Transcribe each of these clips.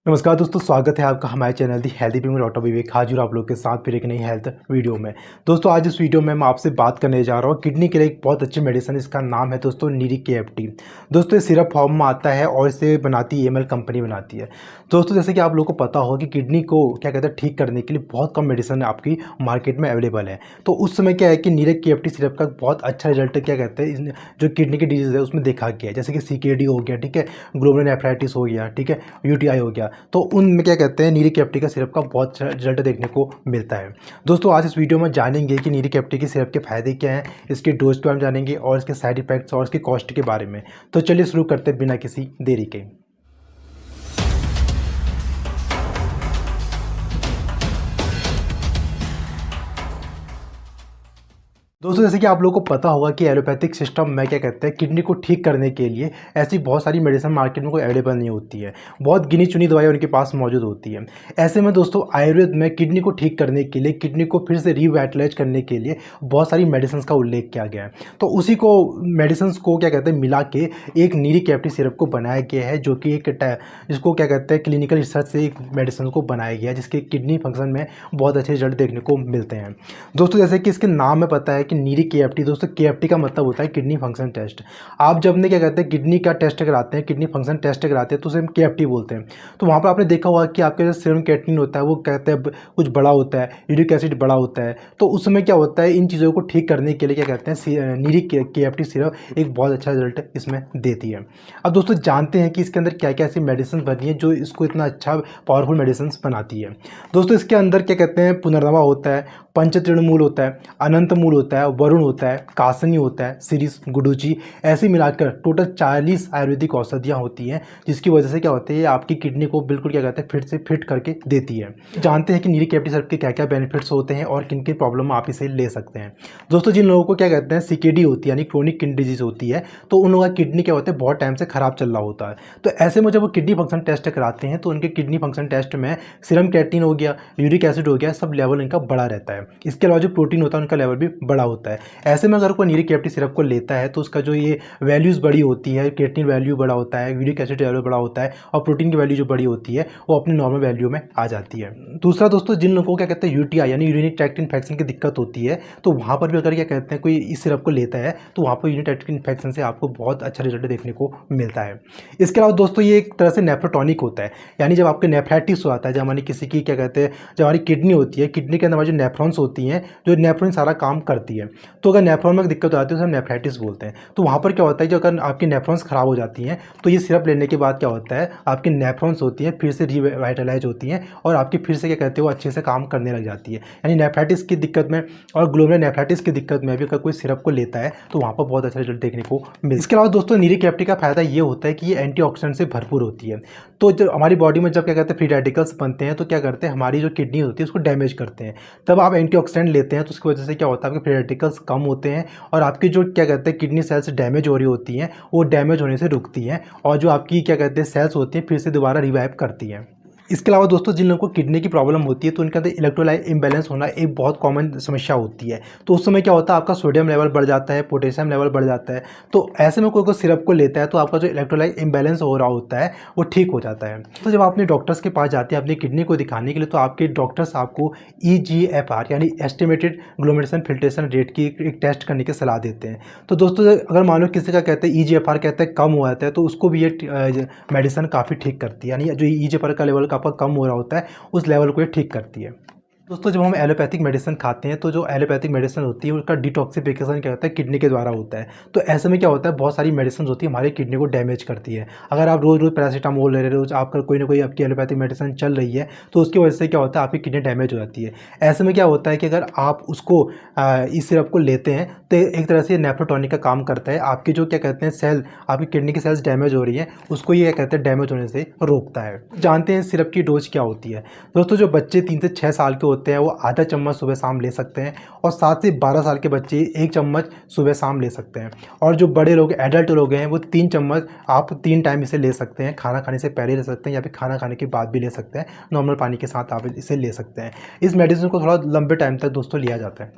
नमस्कार दोस्तों, स्वागत है आपका हमारे चैनल दी हेल्दी प्रीमियर डॉक्टर विवेक हाजिर आप लोग के साथ फिर एक नई हेल्थ वीडियो में। दोस्तों आज इस वीडियो में मैं आपसे बात करने जा रहा हूँ किडनी के लिए एक बहुत अच्छी मेडिसिन। इसका नाम है दोस्तों नीरी KFT। दोस्तों ये सिरप फॉर्म में आता है और इसे बनाती EML कंपनी बनाती है। दोस्तों जैसे कि आप लोगों को पता होगा कि किडनी को क्या कहते हैं ठीक करने के लिए बहुत कम मेडिसिन आपकी मार्केट में अवेलेबल है। तो उस समय क्या है कि नीरी KFT सिरप का बहुत अच्छा रिजल्ट क्या कहते हैं जो किडनी की डिजीज़ है उसमें देखा गया है। जैसे कि CKD हो गया, ठीक है, ग्लोमेरुलर हो गया, ठीक है, UTI हो गया। तो उनमें क्या कहते हैं नीरी KFT का सिरप का बहुत अच्छा रिजल्ट देखने को मिलता है। दोस्तों आज इस वीडियो में जानेंगे कि नीरी KFT की सिरप के फ़ायदे क्या हैं, इसके डोज के बारे में जानेंगे और इसके साइड इफेक्ट्स और इसकी कॉस्ट के बारे में। तो चलिए शुरू करते हैं बिना किसी देरी के। दोस्तों जैसे कि आप लोगों को पता होगा कि एलोपैथिक सिस्टम में क्या कहते हैं किडनी को ठीक करने के लिए ऐसी बहुत सारी मेडिसिन मार्केट में कोई अवेलेबल नहीं होती है। बहुत गिनी चुनी दवाइयाँ उनके पास मौजूद होती है। ऐसे में दोस्तों आयुर्वेद में किडनी को ठीक करने के लिए, किडनी को फिर से रिवाइटलाइज करने के लिए बहुत सारी मेडिसिन का उल्लेख किया गया है। तो उसी को मेडिसिन को क्या कहते हैं मिला के एक नीरी KFT सिरप को बनाया गया है, जो कि एक जिसको क्या कहते हैं क्लिनिकल रिसर्च से एक मेडिसिन को बनाया गया है जिसके किडनी फंक्शन में बहुत अच्छे रिजल्ट देखने को मिलते हैं। दोस्तों जैसे कि इसके नाम में पता है कि नीरी KFT, दोस्तों KFT का मतलब होता है किडनी फंक्शन टेस्ट। आप जब ने क्या कहते हैं किडनी का टेस्ट कराते हैं, किडनी फंक्शन टेस्ट कराते हैं तो उसे हम KFT बोलते हैं। तो वहाँ पर आपने देखा होगा कि आपके जो सीरम क्रिएटिनिन होता है वो कहते हैं कुछ बड़ा होता है, यूरिक एसिड बड़ा होता है। तो उस समय क्या होता है, इन चीज़ों को ठीक करने के लिए क्या कहते हैं नीरी KFT सिरप एक बहुत अच्छा रिजल्ट इसमें देती है। अब दोस्तों जानते हैं कि इसके अंदर क्या क्या ऐसी मेडिसिन बनी है जो इसको इतना अच्छा पावरफुल मेडिसिन बनाती है। दोस्तों इसके अंदर क्या कहते हैं पुनर्नवा होता है, पंचतृणमूल होता है, अनंत मूल होता है, वरुण होता है, कासनी होता है, सिरिस, गुडुची, ऐसे मिलाकर टोटल 40 आयुर्वेदिक औषधियाँ होती हैं जिसकी वजह से क्या होता है आपकी किडनी को बिल्कुल क्या कहते हैं फिर से फिट करके देती है। जानते हैं कि नीरी KFT सिरप के क्या क्या बेनिफिट्स होते हैं और किन किन प्रॉब्लम आप इसे ले सकते हैं। दोस्तों जिन लोगों को क्या कहते हैं CKD होती है यानी क्रोनिक किडनी डिजीज होती है तो उन लोगों का किडनी क्या होता है बहुत टाइम से खराब चल रहा होता है। तो ऐसे में जब वो किडनी फंक्शन टेस्ट कराते हैं तो उनके किडनी फंक्शन टेस्ट में सीरम क्रिएटिनिन हो गया, यूरिक एसिड हो गया, सब लेवल इनका बढ़ा रहता है। इसके अलावा जो प्रोटीन होता है उनका लेवल भी बड़ा होता है। ऐसे में अगर कोई नीरी KFT सिरप को लेता है तो उसका जो ये वैल्यूज़ बड़ी होती है, क्रिएटिनिन वैल्यू बड़ा होता है, यूरिक एसिड वैल्यू बड़ा होता है और प्रोटीन की वैल्यू जो बड़ी होती है वो अपनी नॉर्मल वैल्यू में आ जाती है। दूसरा दोस्तों जिन लोगों को क्या कहते हैं UTI यानी यूरिनरी ट्रैक्ट इन्फेक्शन की दिक्कत होती है तो वहाँ पर भी अगर क्या कहते हैं कोई इस सिरप को लेता है तो वहाँ पर यूरिनरी ट्रैक्ट इन्फेक्शन से आपको बहुत अच्छा रिजल्ट देखने को मिलता है। इसके अलावा दोस्तों ये एक तरह से नेफ्रोटॉनिक होता है, यानी जब आपके नेफ्राइटिस हो आता है, जब हमारी किसी की क्या कहते हैं जब हमारी किडनी होती है, किडनी के अंदर हमारी जो नेफ्रॉन्स होती हैं, जो नेफ्रॉन सारा काम करती है। तो अगर नेफ्रॉन में दिक्कत आती है तो हम नेफ्राइटिस बोलते हैं। तो वहाँ पर क्या होता है जो अगर आपकी नेफ्रॉन्स खराब हो जाती हैं तो ये सिरप लेने के बाद क्या होता है आपकी नेफ्रॉन्स होती हैं फिर से रिवाइटलाइज होती हैं और आपकी फिर से क्या कहते हैं वो अच्छे से काम करने लग जाती है। यानी नेफ्राइटिस की दिक्कत में और ग्लोमेरुलर नेफ्राइटिस की दिक्कत में भी अगर कोई सिरप को लेता है तो वहाँ पर बहुत अच्छा रिजल्ट देखने को मिलता है। इसके अलावा दोस्तों नीरी KFT का फायदा ये होता है कि ये एंटीऑक्सीडेंट से भरपूर होती है। तो जब हमारी बॉडी में जब क्या कहते हैं फ्री रेडिकल्स बनते हैं तो क्या करते हैं हमारी जो किडनी होती है उसको डैमेज करते हैं। तब आप एंटीऑक्सीडेंट लेते हैं तो उसकी वजह से क्या होता है आपके फ्री रेडिकल्स कम होते हैं और आपकी जो क्या कहते हैं किडनी सेल्स डैमेज हो रही होती हैं वो डैमेज होने से रुकती हैं और जो आपकी क्या कहते हैं सेल्स होती हैं फिर से दोबारा रिवाइव करती हैं। इसके अलावा दोस्तों जिन लोगों को किडनी की प्रॉब्लम होती है तो उनके अंदर इलेक्ट्रोलाइट इम्बैलेंस होना एक बहुत कॉमन समस्या होती है। तो उस समय क्या होता है आपका सोडियम लेवल बढ़ जाता है, पोटेशियम लेवल बढ़ जाता है। तो ऐसे में कोई सिरप को लेता है तो आपका जो इलेक्ट्रोलाइट इम्बैलेंस हो रहा होता है वो ठीक हो जाता है। तो जब आप अपने डॉक्टर्स के पास जाते हैं अपनी किडनी को दिखाने के लिए तो आपके डॉक्टर्स आपको EGFR यानी एस्टिमेटेड ग्लोमेरुलर फिल्ट्रेशन रेट की एक टेस्ट करने की सलाह देते हैं। तो दोस्तों अगर मान लो किसी का कहते हैं EGFR कहते हैं कम हो जाता है तो उसको भी ये मेडिसिन काफ़ी ठीक करती है, यानी जो EGFR का लेवल आपका कम हो रहा होता है उस लेवल को ये ठीक करती है। दोस्तों जब हम एलोपैथिक मेडिसिन खाते हैं तो जो एलोपैथिक मेडिसिन होती है उसका डिटॉक्सिफिकेशन क्या होता है किडनी के द्वारा होता है। तो ऐसे में क्या होता है बहुत सारी मेडिसिन होती है हमारी किडनी को डैमेज करती है। अगर आप रोज़ रोज़ पैरासीटामोल ले रहे हो, रोज आपका कोई ना कोई आपकी एलोपैथिक मेडिसिन चल रही है तो उसकी वजह से क्या होता है आपकी किडनी डैमेज हो जाती है। ऐसे में क्या होता है कि अगर आप उसको इस सिरप को लेते हैं तो एक तरह से नेफ्रोटॉनिक का काम करता है। आपकी जो क्या कहते हैं सेल, आपकी किडनी की सेल्स डैमेज हो रही हैं उसको ये कहते हैं डैमेज होने से रोकता है। जानते हैं सिरप की डोज क्या होती है। दोस्तों जो बच्चे 3 से 6 साल के होते हैं वो आधा चम्मच सुबह शाम ले सकते हैं और 7 से 12 साल के बच्चे 1 चम्मच सुबह शाम ले सकते हैं। और जो बड़े लोग एडल्ट लोग हैं वो 3 चम्मच आप 3 टाइम इसे ले सकते हैं। खाना खाने से पहले ले सकते हैं या फिर खाना खाने के बाद भी ले सकते हैं। नॉर्मल पानी के साथ आप इसे ले सकते हैं। इस मेडिसिन को थोड़ा लंबे टाइम तक दोस्तों लिया जाता है।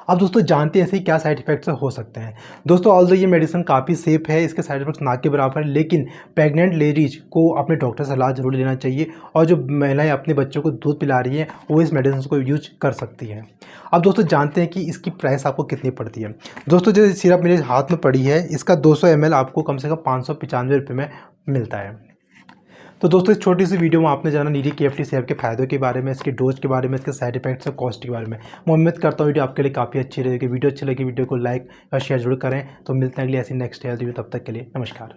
अब दोस्तों जानते हैं ऐसे क्या साइड इफेक्ट्स हो सकते हैं। दोस्तों ऑल्दो ये मेडिसिन काफ़ी सेफ है, इसके साइड इफेक्ट्स ना के बराबर है, लेकिन प्रेग्नेंट लेडीज को अपने डॉक्टर से सलाह जरूर लेना चाहिए और जो महिलाएं अपने बच्चों को दूध पिला रही हैं वो इस मेडिसिन को यूज कर सकती हैं। अब दोस्तों जानते हैं कि इसकी प्राइस आपको कितनी पड़ती है। दोस्तों जो सिरप मेरे हाथ में पड़ी है इसका 200 ml आपको कम से कम 595 रुपये में मिलता है। तो दोस्तों इस छोटी सी वीडियो में आपने जाना नीरी KFT सिरप के फायदों के बारे में, इसके डोज के बारे में, इसके साइड इफेक्ट्स और कॉस्ट के बारे में। मैं उम्मीद करता हूँ वीडियो आपके लिए काफ़ी अच्छी रहेगी। वीडियो अच्छी लगी वीडियो को लाइक और शेयर जरूर करें। तो मिलते हैं अगली ऐसी नेक्स्ट हेल्थ वीडियो, तब तक के लिए नमस्कार।